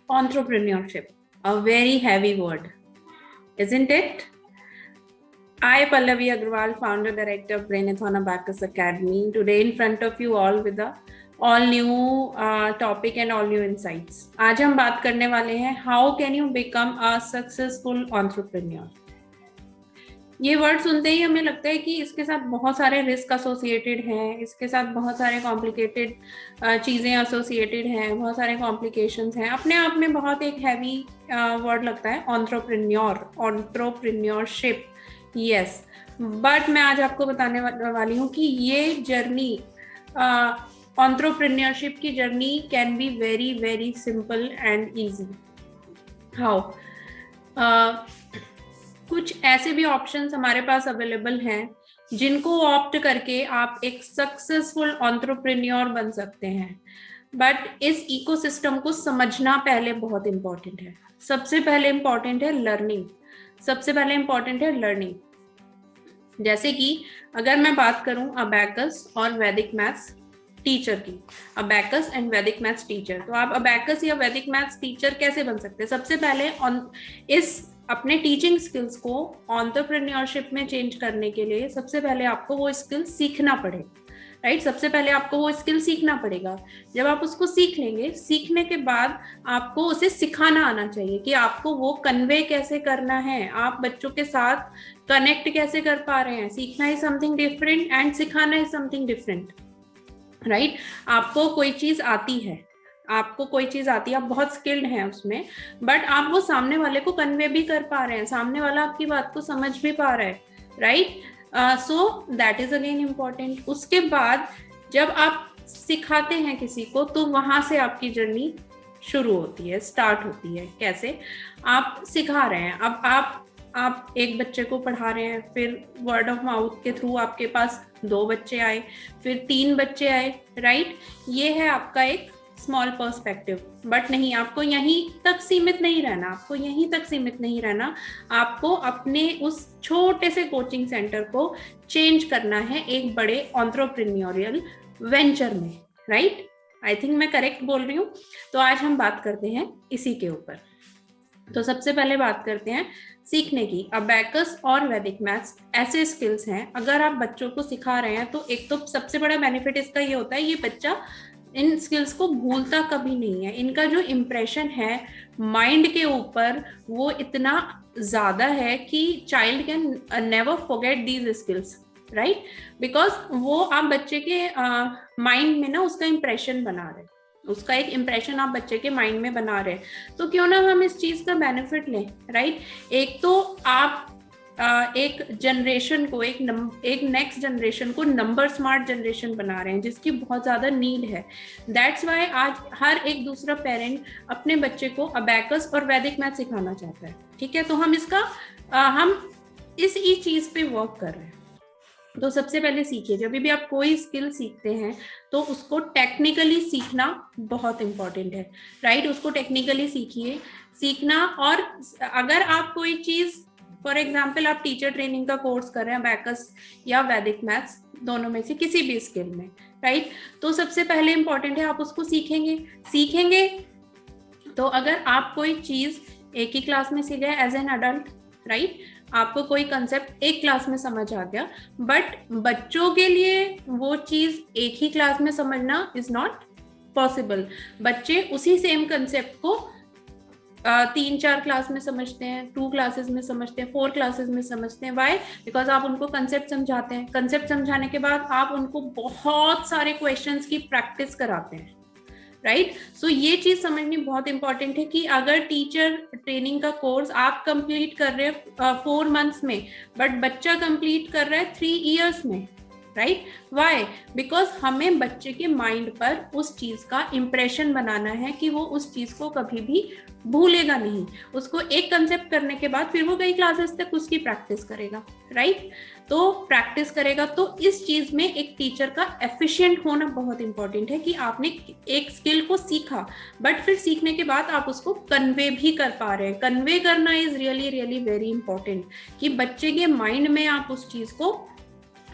Entrepreneurship, a very heavy word, isn't it? I, Pallavi Agrawal, founder director of Brainathon Abacus Academy, today in front of you all with a all new topic and all new insights. आज हम बात करने वाले हैं how can you become a successful entrepreneur. ये word सुनते ही हमें लगता है कि इसके साथ बहुत सारे रिस्क एसोसिएटेड हैं, इसके साथ बहुत सारे कॉम्प्लिकेटेड चीज़ें एसोसिएटेड हैं, बहुत सारे कॉम्प्लिकेशंस हैं, अपने आप में बहुत एक हैवी वर्ड लगता है एंटरप्रेन्योरशिप. यस, बट मैं आज आपको बताने वाली हूँ कि ये जर्नी एंटरप्रेन्योरशिप की journey can be very very simple and easy. How? कुछ ऐसे भी ऑप्शंस हमारे पास अवेलेबल हैं जिनको ऑप्ट करके आप एक सक्सेसफुल एंटरप्रेन्योर बन सकते हैं. बट इस इकोसिस्टम को समझना पहले बहुत इंपॉर्टेंट है. सबसे पहले इंपॉर्टेंट है लर्निंग. जैसे कि अगर मैं बात करूं अबैकस और वैदिक मैथ्स टीचर की, अबैकस एंड वैदिक मैथ्स टीचर, तो आप अबैकस या वैदिक मैथ्स टीचर कैसे बन सकते हैं? सबसे पहले इस अपने टीचिंग स्किल्स को एंटरप्रेन्योरशिप में चेंज करने के लिए सबसे पहले आपको वो स्किल सीखना पड़ेगा. राइट, सबसे पहले आपको वो स्किल सीखना पड़ेगा. जब आप उसको सीख लेंगे, सीखने के बाद आपको उसे सिखाना आना चाहिए कि आपको वो कन्वे कैसे करना है, आप बच्चों के साथ कनेक्ट कैसे कर पा रहे हैं. सीखना इज समथिंग डिफरेंट एंड सिखाना इज समथिंग डिफरेंट. राइट, आपको कोई चीज आती है, आप बहुत स्किल्ड हैं उसमें, बट आप वो सामने वाले को कन्वे भी कर पा रहे हैं, सामने वाला आपकी बात को समझ भी पा रहा है. Right, so that is again important. उसके बाद जब आप सिखाते हैं किसी को तो वहां से आपकी जर्नी शुरू होती है, स्टार्ट होती है. कैसे? आप सिखा रहे हैं, अब आप एक बच्चे को पढ़ा रहे हैं, फिर वर्ड ऑफ माउथ के थ्रू आपके पास 2 बच्चे आए, फिर 3 बच्चे आए. राइट, ये है आपका एक स्मॉल पर्सपेक्टिव. बट नहीं, आपको यहीं तक सीमित नहीं रहना. आपको अपने उस छोटे से कोचिंग सेंटर को चेंज करना है एक बड़े एंटरप्रेन्योरियल वेंचर में. राइट, आई थिंक मैं करेक्ट बोल रही हूँ. तो आज हम बात करते हैं इसी के ऊपर. तो सबसे पहले बात करते हैं सीखने की. अबैकस और वैदिक मैथ्स ऐसे स्किल्स हैं, अगर आप बच्चों को सिखा रहे हैं तो एक तो सबसे बड़ा बेनिफिट इसका ये होता है, ये बच्चा इन स्किल्स को भूलता कभी नहीं है. इनका जो इम्प्रेशन है माइंड के ऊपर वो इतना ज्यादा है कि child can never forget these skills. Right, because वो आप बच्चे के माइंड में ना उसका इम्प्रेशन बना रहे हैं, उसका एक इम्प्रेशन आप बच्चे के माइंड में बना रहे हैं. तो क्यों ना हम इस चीज का बेनिफिट लें. राइट, एक तो आप एक जनरेशन को, एक नेक्स्ट जनरेशन को नंबर स्मार्ट जनरेशन बना रहे हैं जिसकी बहुत ज्यादा नीड है. दैट्स वाई आज हर एक दूसरा पेरेंट अपने बच्चे को अबैकस और वैदिक मैथ सिखाना चाहता है. ठीक है, तो हम इस चीज पे वर्क कर रहे हैं. तो सबसे पहले सीखिए, जब भी आप कोई स्किल सीखते हैं तो उसको टेक्निकली सीखना बहुत इंपॉर्टेंट है. राइट, उसको टेक्निकली सीखना. और अगर आप कोई चीज, फॉर एग्जाम्पल आप टीचर ट्रेनिंग का कोर्स कर रहे हैं अबैकस या वैदिक मैथ्स, दोनों में से किसी भी स्किल में. राइट, तो सबसे पहले इंपॉर्टेंट है आप उसको सीखेंगे. तो अगर आप कोई चीज एक ही क्लास में सीख गए एज एन अडल्ट, राइट, आपको कोई कंसेप्ट एक क्लास में समझ आ गया, बट बच्चों के लिए वो चीज एक ही क्लास में समझना इज नॉट पॉसिबल. बच्चे उसी सेम कंसेप्ट को 3-4 क्लास में समझते हैं, 2 क्लासेस में समझते हैं, 4 क्लासेस में समझते हैं. वाई? बिकॉज आप उनको कंसेप्ट समझाते हैं. कंसेप्ट समझाने के बाद आप उनको बहुत सारे क्वेश्चंस की प्रैक्टिस कराते हैं. राइट, सो ये चीज समझनी बहुत इंपॉर्टेंट है कि अगर टीचर ट्रेनिंग का कोर्स आप कंप्लीट कर रहे हैं 4 मंथ्स में, बट बच्चा कंप्लीट कर रहा है 3 इयर्स में. Right, Y? बिकॉज हमें बच्चे के माइंड पर उस चीज का इम्प्रेशन बनाना है कि वो उस चीज को कभी भी भूलेगा नहीं. उसको एक कंसेप्ट करने के बाद फिर वो कई क्लासेस तक उसकी प्रैक्टिस करेगा. राइट, तो प्रैक्टिस करेगा. तो इस चीज में एक टीचर का एफिशिएंट होना बहुत इंपॉर्टेंट है कि आपने एक स्किल को सीखा, बट फिर सीखने के बाद आप उसको कन्वे भी कर पा रहे हैं. कन्वे करना is really really very important, कि बच्चे के माइंड में आप उस चीज को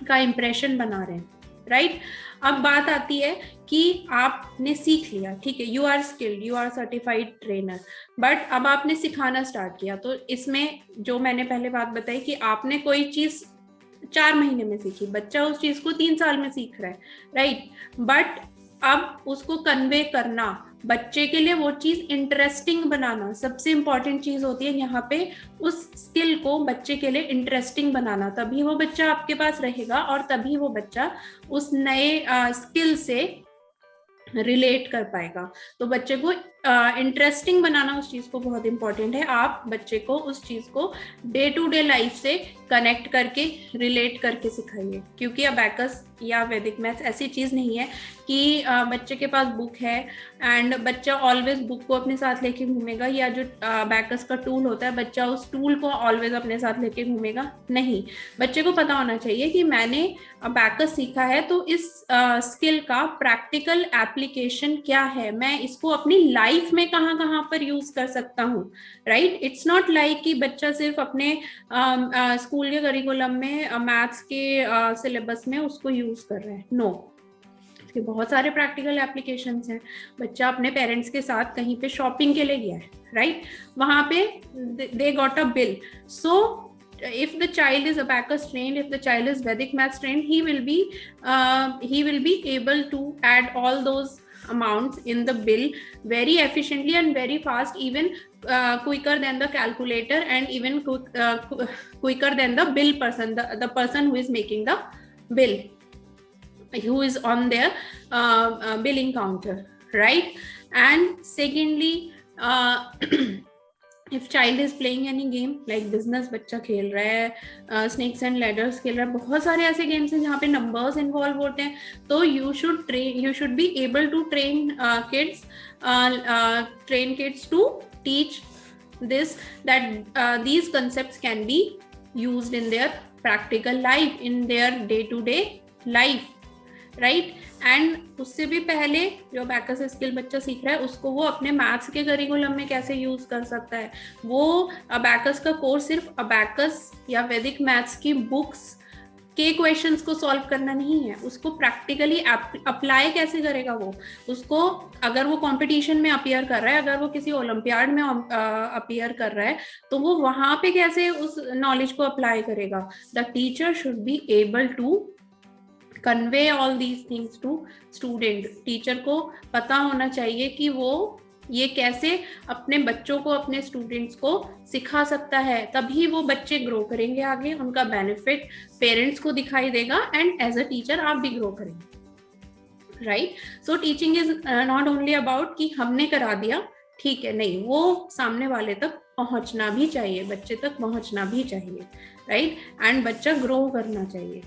का इम्प्रेशन बना रहे हैं. राइट। अब बात आती है कि आपने सीख लिया, ठीक है, you are skilled, you are certified trainer, but अब आपने सिखाना स्टार्ट किया। तो इसमें जो मैंने पहले बात बताई कि आपने कोई चीज 4 महीने में सीखी, बच्चा उस चीज को 3 साल में सीख रहा है, राइट। बट अब उसको कन्वे करना, बच्चे के लिए वो चीज इंटरेस्टिंग बनाना सबसे इंपॉर्टेंट चीज होती है यहाँ पे। उस स्किल को बच्चे के लिए इंटरेस्टिंग बनाना, तभी वो बच्चा आपके पास रहेगा और तभी वो बच्चा उस नए स्किल से रिलेट कर पाएगा। तो बच्चे को इंटरेस्टिंग बनाना उस चीज को बहुत इंपॉर्टेंट है। आप बच्चे को उस चीज को डे टू डे लाइफ से कनेक्ट करके, रिलेट करके सिखाइए, क्योंकि अबैकस या वैदिक मैथ्स ऐसी चीज नहीं है कि बच्चे के पास बुक है एंड बच्चा ऑलवेज बुक को अपने साथ लेके घूमेगा, या जो अबैकस का टूल होता है बच्चा उस टूल को ऑलवेज अपने साथ लेके घूमेगा। नहीं, बच्चे को पता होना चाहिए कि मैंने अबैकस सीखा है तो इस स्किल का प्रैक्टिकल एप्लीकेशन क्या है, मैं इसको अपनी लाइफ में कहाँ कहाँ पर यूज कर सकता हूँ, राइट। इट्स नॉट लाइक कि बच्चा सिर्फ अपने स्कूल के करिकुलम में मैथ्स के सिलेबस में उसको यूज कर रहे हैं, नो। इसके बहुत सारे प्रैक्टिकल एप्लीकेशंस हैं। बच्चा अपने पेरेंट्स के साथ कहीं पे शॉपिंग के लिए गया है, राइट, वहां पे they got a bill, so if the child is abacus trained, if the child is Vedic maths trained, he will be able to add all those amounts in the bill very efficiently and very fast, even quicker than the calculator, and even quicker than the bill person, the person who is making the bill, who is on their billing counter, right. And secondly, if child is playing any game like business, बच्चा खेल रहा है, snakes and ladders खेल रहा है, बहुत सारे ऐसे गेम्स हैं जहाँ पे numbers involve होते हैं, तो you should be able to train kids to teach this, that these concepts can be used in their practical life, in their day-to-day life, right. And उससे भी पहले जो अबैकस स्किल बच्चा सीख रहा है उसको वो अपने मैथ्स के करिकुलम में कैसे यूज कर सकता है। वो अबैकस का कोर्स सिर्फ अबैकस या वैदिक मैथ्स की बुक्स के क्वेश्चंस को सॉल्व करना नहीं है, उसको प्रैक्टिकली अप्लाई कैसे करेगा वो। उसको अगर वो कंपटीशन में अपीयर कर रहा है, अगर वो किसी ओलंपियाड में अपीयर कर रहा है, तो वो वहां पे कैसे उस नॉलेज को अप्लाई करेगा। The teacher should be able to convey all these things to student. Teacher को पता होना चाहिए कि वो ये कैसे अपने बच्चों को, अपने स्टूडेंट्स को सिखा सकता है, तभी वो बच्चे ग्रो करेंगे आगे, उनका बेनिफिट पेरेंट्स को दिखाई देगा एंड एज अ टीचर आप भी ग्रो करेंगे, right. So teaching is not only about कि हमने करा दिया, ठीक है, नहीं, वो सामने वाले तक पहुंचना भी चाहिए, बच्चे तक पहुंचना भी चाहिए, राइट, एंड बच्चा ग्रो करना चाहिए।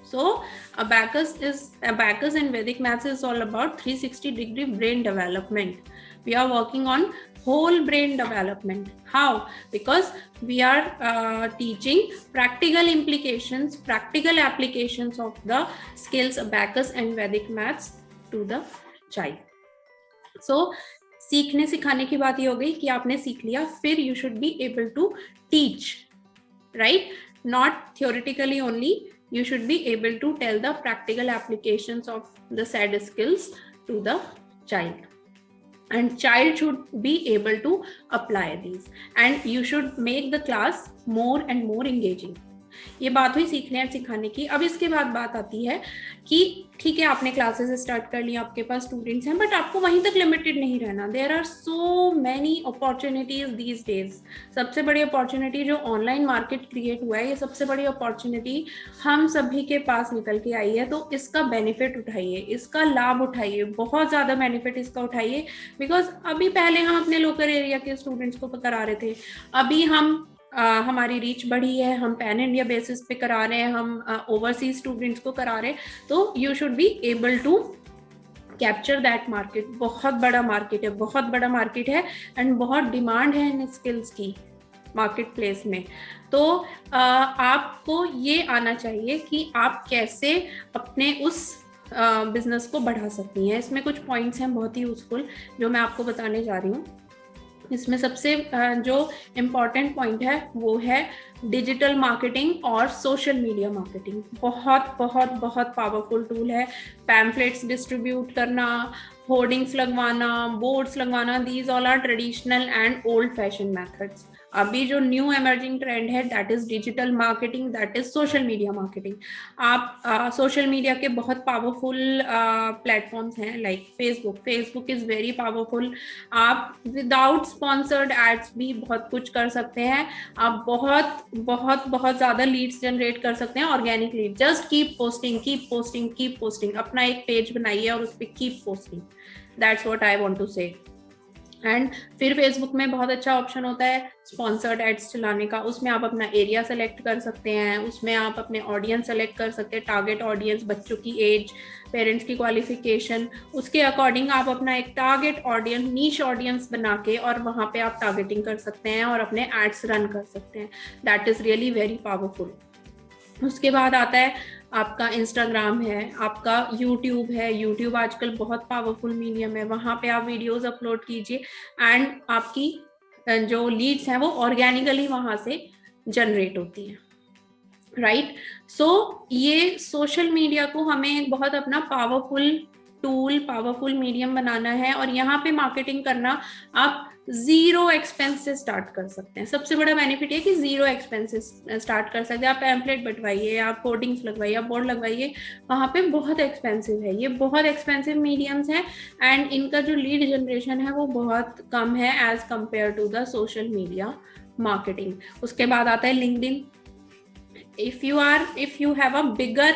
So abacus and Vedic maths is all about 360-degree brain development. We are working on whole brain development. How? Because we are teaching practical implications, practical applications of the skills abacus and Vedic maths to the child. So सीखने सिखाने की बात ये हो गई कि आपने सीख लिया, फिर you should be able to teach, right? Not theoretically only. You should be able to tell the practical applications of the said skills to the child, and child should be able to apply these, and you should make the class more and more engaging. ये बात हुई सीखने और सिखाने की। अब इसके बाद बात आती है कि ठीक है, आपने क्लासेस स्टार्ट कर ली, आपके पास स्टूडेंट्स हैं, बट आपको वहीं तक लिमिटेड नहीं रहना। There are so many opportunities these days. सबसे बड़ी अपॉर्चुनिटी जो ऑनलाइन मार्केट क्रिएट हुआ है, ये सबसे बड़ी अपॉर्चुनिटी हम सभी के पास निकल के आई है, तो इसका बेनिफिट उठाइए, इसका लाभ उठाइए, बहुत ज्यादा बेनिफिट इसका उठाइए। बिकॉज अभी पहले हम अपने लोकल एरिया के स्टूडेंट्स को करा रहे थे, अभी हम हमारी रीच बढ़ी है, हम पैन इंडिया बेसिस पे करा रहे हैं, हम ओवरसीज स्टूडेंट्स को करा रहे हैं, तो you should be able to capture that market. बहुत बड़ा मार्केट है, बहुत बड़ा मार्केट है, एंड बहुत डिमांड है इन स्किल्स की मार्केट प्लेस में। तो आपको ये आना चाहिए कि आप कैसे अपने उस बिजनेस को बढ़ा सकती हैं। इसमें कुछ पॉइंट्स हैं बहुत ही यूजफुल जो मैं आपको बताने जा रही हूँ। इसमें सबसे जो इम्पॉर्टेंट पॉइंट है वो है डिजिटल मार्केटिंग और सोशल मीडिया मार्केटिंग। बहुत बहुत बहुत पावरफुल टूल है। पैम्फलेट्स डिस्ट्रीब्यूट करना, होर्डिंग्स लगवाना, बोर्ड्स लगवाना, these all are traditional and old fashion methods. अभी जो न्यू एमर्जिंग ट्रेंड है that is digital marketing, that is social media marketing. आप सोशल मीडिया के बहुत पावरफुल प्लेटफॉर्म्स हैं like Facebook is very powerful. आप विदाउट स्पॉन्सर्ड एड्स भी बहुत कुछ कर सकते हैं। आप बहुत बहुत बहुत ज्यादा लीड्स जनरेट कर सकते हैं, organic lead. Just keep posting, keep posting, keep posting. अपना एक पेज बनाइए और उस पर keep posting. That's what I want to say. And फिर फेसबुक में बहुत अच्छा ऑप्शन होता है स्पॉन्सर्ड एड्स चलाने का। उसमें आप अपना एरिया सेलेक्ट कर सकते हैं, उसमें आप अपने ऑडियंस सेलेक्ट कर सकते हैं, टारगेट ऑडियंस, बच्चों की एज, पेरेंट्स की क्वालिफिकेशन, उसके अकॉर्डिंग आप अपना एक टारगेट ऑडियंस, नीश ऑडियंस बना के और वहाँ पे आप टारगेटिंग कर सकते हैं और अपने एड्स रन कर सकते हैं। That is really very powerful. उसके बाद आता है आपका इंस्टाग्राम है, आपका यूट्यूब है। यूट्यूब आजकल बहुत पावरफुल मीडियम है, वहाँ पे आप वीडियोस अपलोड कीजिए एंड आपकी जो लीड्स हैं वो ऑर्गेनिकली वहाँ से जनरेट होती हैं, राइट। सो ये सोशल मीडिया को हमें बहुत अपना पावरफुल टूल, पावरफुल मीडियम बनाना है और यहाँ पे मार्केटिंग करना आप जीरो एक्सपेंस से स्टार्ट कर सकते हैं। सबसे बड़ा बेनिफिट है कि जीरो एक्सपेंसेस स्टार्ट कर सकते हैं। आप पैम्पलेट बंटवाइए, आप होर्डिंग्स लगवाइए, आप बोर्ड लगवाइए, वहाँ पे बहुत एक्सपेंसिव है। ये बहुत एक्सपेंसिव मीडियम्स हैं एंड इनका जो लीड जनरेशन है वो बहुत कम है as compare to the social media marketing. उसके बाद आता है LinkedIn. if you have a bigger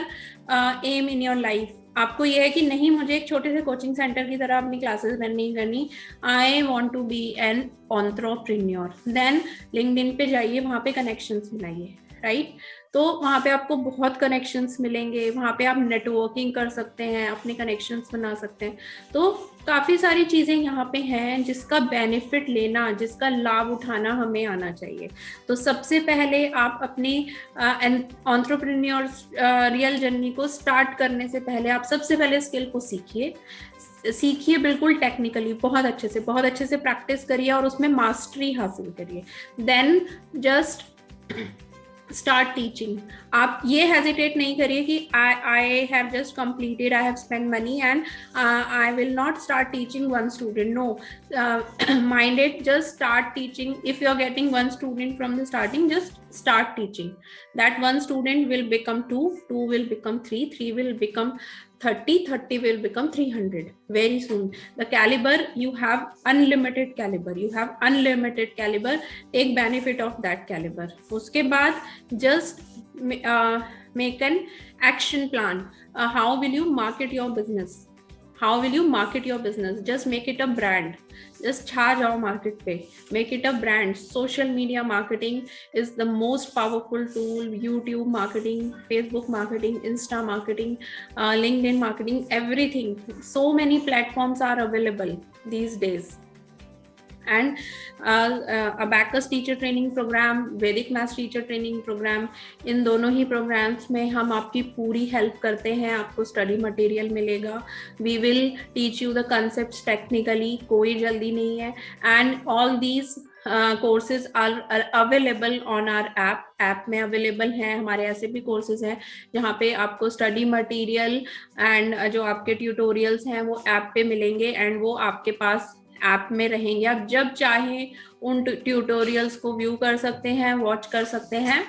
aim in your life, आपको ये है कि नहीं मुझे एक छोटे से कोचिंग सेंटर की तरह अपनी क्लासेस रन नहीं करनी, I want to be an entrepreneur, then LinkedIn पे जाइए, वहाँ पे कनेक्शंस बनाइए, राइट। तो वहाँ पे आपको बहुत कनेक्शंस मिलेंगे, वहाँ पे आप नेटवर्किंग कर सकते हैं, अपने कनेक्शंस बना सकते हैं। तो काफ़ी सारी चीज़ें यहाँ पे हैं जिसका बेनिफिट लेना, जिसका लाभ उठाना हमें आना चाहिए। तो सबसे पहले आप अपनी एंटरप्रेन्योर रियल जर्नी को स्टार्ट करने से पहले आप सबसे पहले स्किल को सीखिए बिल्कुल टेक्निकली, बहुत अच्छे से प्रैक्टिस करिए और उसमें मास्टरी हासिल करिए। Then just start teaching. आप ये हेजिटेट नहीं करिए कि I have just completed, I have spend money and I will not start teaching one student. No, mind it, just start teaching. If you are getting one student from the starting, just start teaching. That one student will become 2, 2 will become 3, 3 will become 30, 30 will become 300 very soon. The caliber, you have unlimited caliber, take benefit of that caliber. उसके बाद just make an action plan. How will you market your business? Just make it a brand. Just छा जाओ market पे, make it a brand. Social media marketing is the most powerful tool. YouTube marketing, Facebook marketing, Insta marketing, LinkedIn marketing, everything. So many platforms are available these days. And Abacus teacher training program, Vedic maths teacher training program, इन दोनों ही programmes में हम आपकी पूरी help करते हैं। आपको स्टडी मटेरियल मिलेगा, we will teach you the concepts technically, कोई जल्दी नहीं है। And all these courses are available on our app में अवेलेबल हैं। हमारे ऐसे भी कोर्सेज हैं जहाँ पे आपको स्टडी मटेरियल एंड जो आपके ट्यूटोरियल्स हैं वो ऐप पे मिलेंगे एंड वो आपके पास ऐप में रहेंगे। आप जब चाहें उन ट्यूटोरियल्स को व्यू कर सकते हैं, वॉच कर सकते हैं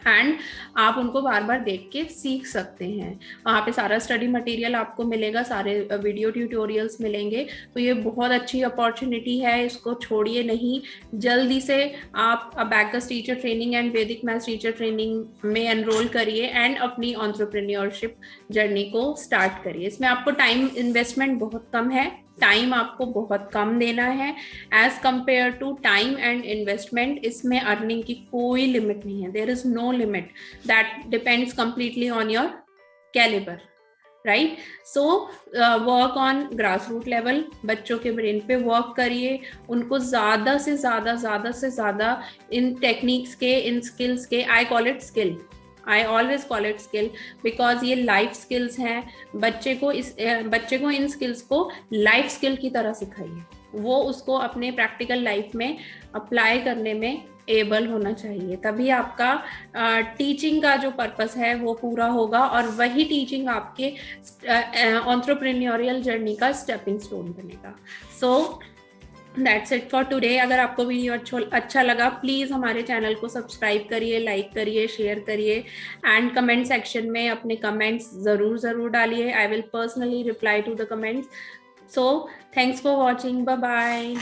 एंड आप उनको बार बार देख के सीख सकते हैं। वहाँ पे सारा स्टडी मटेरियल आपको मिलेगा, सारे वीडियो ट्यूटोरियल्स मिलेंगे। तो ये बहुत अच्छी अपॉर्चुनिटी है, इसको छोड़िए नहीं। जल्दी से आप अबैकस टीचर ट्रेनिंग एंड वैदिक मैथ्स टीचर ट्रेनिंग में एनरोल करिए एंड अपनी एंटरप्रेन्योरशिप जर्नी को स्टार्ट करिए। इसमें आपको टाइम इन्वेस्टमेंट बहुत कम है, टाइम आपको बहुत कम देना है as compare to time and investment. इसमें अर्निंग की कोई लिमिट नहीं है, there is no limit, that depends completely on your calibre, right. So work on grass root level, बच्चों के ब्रेन पे वर्क करिए, उनको ज़्यादा से ज़्यादा इन टेक्निक्स के, इन स्किल्स के, I always call it skill because ये लाइफ स्किल्स हैं। बच्चे को इन स्किल्स को लाइफ स्किल की तरह सिखाइए। वो उसको अपने प्रैक्टिकल लाइफ में अप्लाई करने में एबल होना चाहिए, तभी आपका टीचिंग का जो पर्पस है वो पूरा होगा और वही टीचिंग आपके एंटरप्रेन्योरियल जर्नी का स्टेपिंग स्टोन बनेगा। So that's it for today. अगर आपको वीडियो अच्छा लगा प्लीज हमारे चैनल को सब्सक्राइब करिए, लाइक करिए, शेयर करिए एंड कमेंट सेक्शन में अपने कमेंट्स जरूर डालिए। I will personally reply to the comments. So thanks for watching, bye bye.